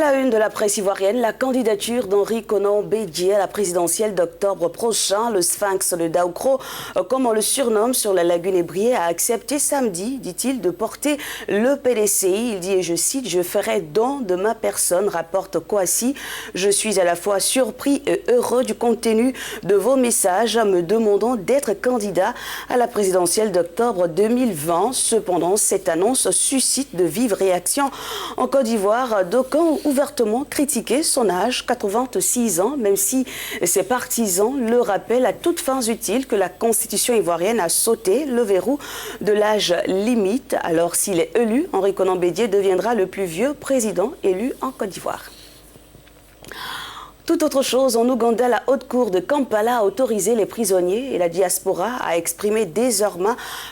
la une de la presse ivoirienne, la candidature d'Henri Konan Bédié à la présidentielle d'octobre prochain, le Sphinx de Daoukro, comme on le surnomme sur la lagune Ébrié, a accepté samedi, dit-il, de porter le PDCI. Il dit, et je cite, « Je ferai don de ma personne », rapporte Kouassi. « Je suis à la fois surpris et heureux du contenu de vos messages, me demandant d'être candidat à la présidentielle d'octobre 2020. » Cependant, cette annonce suscite de vives réactions en Côte d'Ivoire. D'aucuns ont ouvertement critiqué son âge, 86 ans, même si ses partisans le rappellent à toutes fins utiles que la constitution ivoirienne a sauté le verrou de l'âge limite. Alors s'il est élu, Henri Konan Bédié deviendra le plus vieux président élu en Côte d'Ivoire. Tout autre chose, en Ouganda, la haute cour de Kampala a autorisé les prisonniers et la diaspora à exprimer désormais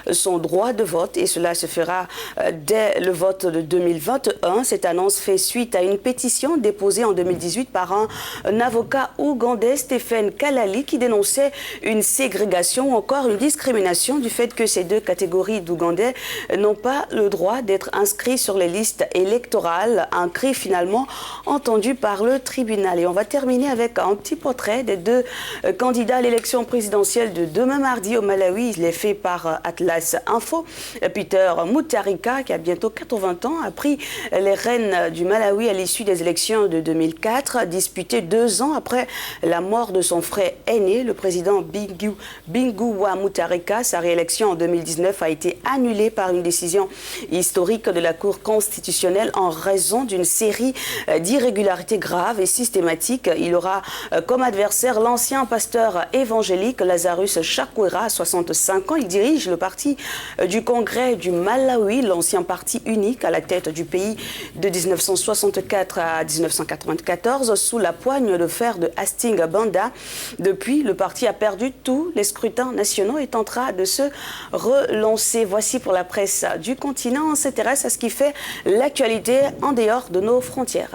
son droit de vote, et cela se fera dès le vote de 2021. Cette annonce fait suite à une pétition déposée en 2018 par un avocat ougandais, Stephen Kalali, qui dénonçait une ségrégation ou encore une discrimination du fait que ces deux catégories d'Ougandais n'ont pas le droit d'être inscrits sur les listes électorales. Un cri finalement entendu par le tribunal. Et on va terminer avec un petit portrait des deux candidats à l'élection présidentielle de demain mardi au Malawi. Il est fait par Atlas Info. Peter Mutharika, qui a bientôt 80 ans, a pris les rênes du Malawi à l'issue des élections de 2004, disputées 2 ans après la mort de son frère aîné, le président Binguwa Mutharika. Sa réélection en 2019 a été annulée par une décision historique de la Cour constitutionnelle en raison d'une série d'irrégularités graves et systématiques. Il aura comme adversaire l'ancien pasteur évangélique Lazarus Chakwera, à 65 ans. Il dirige le parti du Congrès du Malawi, l'ancien parti unique à la tête du pays de 1964 à 1994, sous la poigne de fer de Hastings Banda. Depuis, le parti a perdu tous les scrutins nationaux et tentera de se relancer. Voici pour la presse du continent. On s'intéresse à ce qui fait l'actualité en dehors de nos frontières.